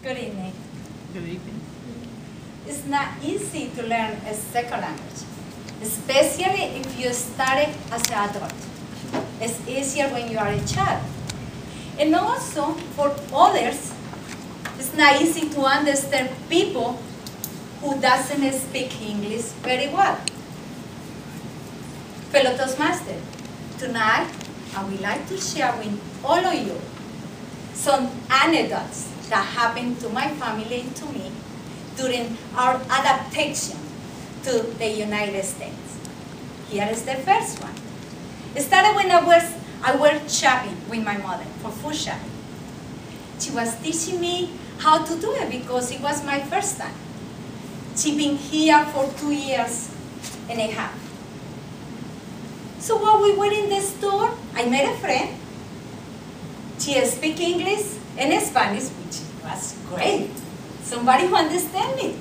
Good evening. Good evening. It's not easy to learn a second language, especially if you study as an adult. It's easier when you are a child. And also, for others, it's not easy to understand people who doesn't speak English very well. Fellow Toastmasters, tonight I would like to share with all of you some anecdotes that happened to my family and to me during our adaptation to the United States. Here is the first one. It started when I went shopping with my mother for food shopping. She was teaching me how to do it because it was my first time. She'd been here for 2 years and a half. So while we were in the store, I met a friend. She spoke English and Spanish, which was great. Somebody who understands me.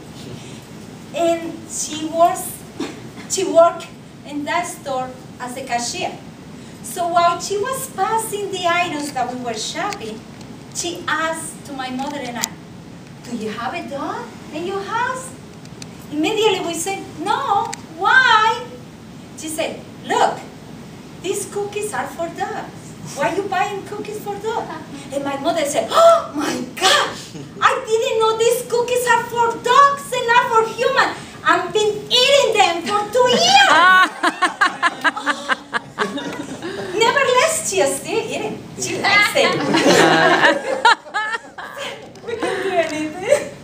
And she worked in that store as a cashier. So while she was passing the items that we were shopping, she asked to my mother and I, "Do you have a dog in your house?" Immediately we said, "No, why?" She said, "Look, these cookies are for dogs. Why are you buying cookies for dogs?" And my mother said, "Oh my God, I didn't know these cookies are for dogs and not for humans. I've been eating them for 2 years." Nevertheless, she is still eating. She likes it. We can do anything.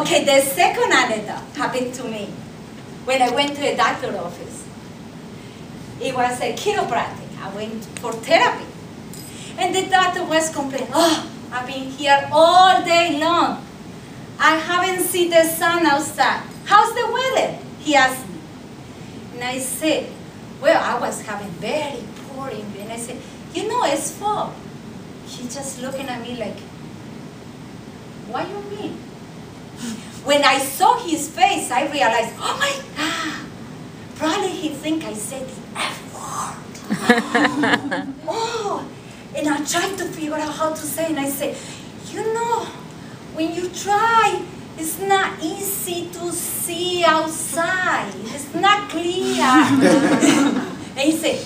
Okay, the second anecdote happened to me when I went to a doctor's office. It was a chiropractic. I went for therapy. And the doctor was complaining, "Oh, I've been here all day long. I haven't seen the sun outside. How's the weather?" He asked me. And I said, "Well, I was having very poor English." And I said, "You know, it's fall." He just looking at me like, "What you mean?" When I saw his face, I realized, oh my God, probably he think I said the F word. Oh, and I tried to figure out how to say it, and I said, "You know, when you try, it's not easy to see outside. It's not clear." And he said,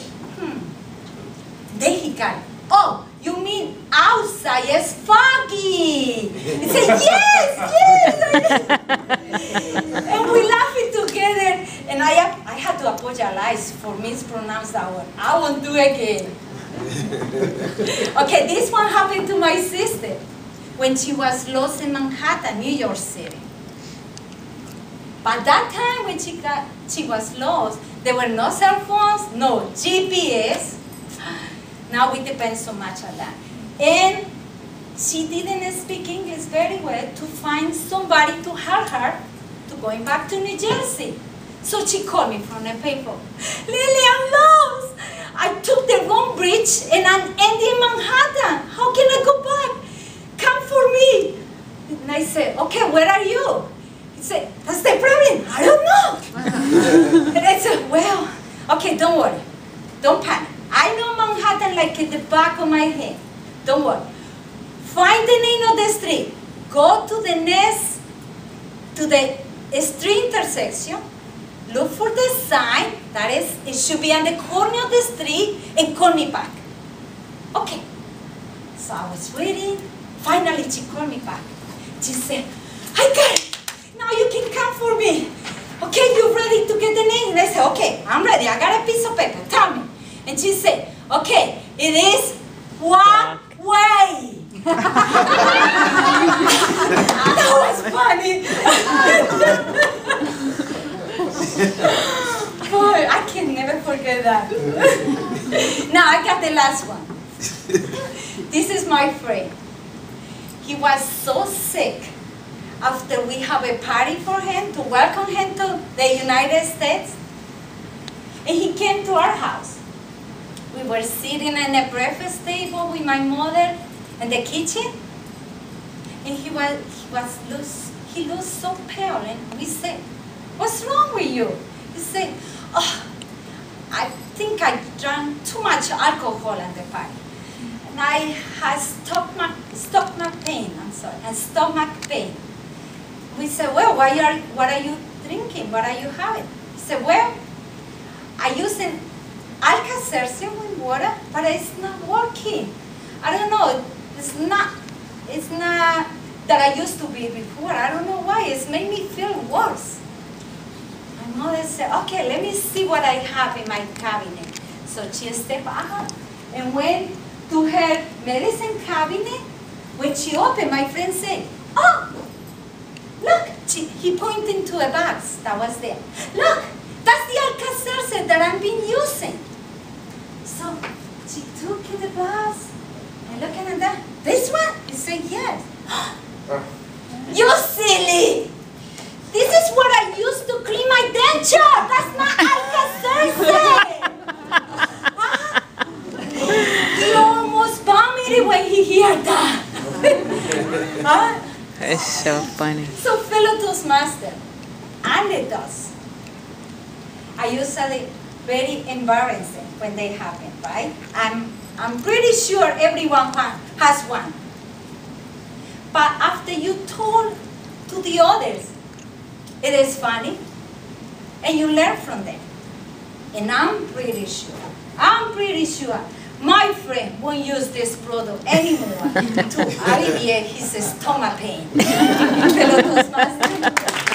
Then he got it. "Oh, you mean outside is foggy." He said, "Yes, yes." And we laughed together, and I had to apologize for mispronouncing that word. I won't do it again. Okay, this one happened to my sister when she was lost in Manhattan, New York City. By that time when she was lost, there were no cell phones, no GPS. Now we depend so much on that. And she didn't speak English very well to find somebody to help her to going back to New Jersey. So she called me from the paper. "Lily, I'm lost. I took the wrong bridge and I'm ending in Manhattan. How can I go back? Come for me." And I said, "Okay, where are you?" He said, "That's the problem. I don't know." And I said, "Well, okay, don't worry. Don't panic. I know Manhattan like in the back of my head. Don't worry. Find the name of the street. Go to the street intersection. Look for the sign. It should be on the corner of the street, and call me back." Okay. So I was waiting. Finally, she called me back. She said, "I got it. Now you can come for me. Okay, you ready to get the name?" And I said, "Okay, I'm ready. I got a piece of paper. Tell me." And she said, "Okay, it is walkway." That was funny. Boy, I can never forget that. Now I got the last one. This is my friend. He was so sick after we have a party for him to welcome him to the United States. And he came to our house. We were sitting at a breakfast table with my mother in the kitchen, and he looked so pale, and we said, "What's wrong with you?" He said, "Oh, I think I drank too much alcohol at the party." I had stomach pain, and stomach pain. We said, well, what are you drinking? What are you having? He said, well, I use an Alka-Seltzer with water, but it's not working. I don't know, it's not that I used to be before. I don't know why, it's made me feel worse. My mother said, okay, let me see what I have in my cabinet. So she stepped out and went to her medicine cabinet. When she opened, my friend said, oh, look, he pointed to a box that was there. Look, that's the Alka-Seltzer that I've been using. So she took the box and looking at that, this one? He said, yes. You silly! This is what I used to clean my denture. That's not Alka-Seltzer. He almost vomited when he heard that. It's so funny. So, fellow Toastmaster, anecdotes are usually very embarrassing when they happen, right? I'm pretty sure everyone has one. But after you told to the others, it is funny, and you learn from them. And I'm pretty sure my friend won't use this product anymore to alleviate his stomach pain. Fellow Toastmasters.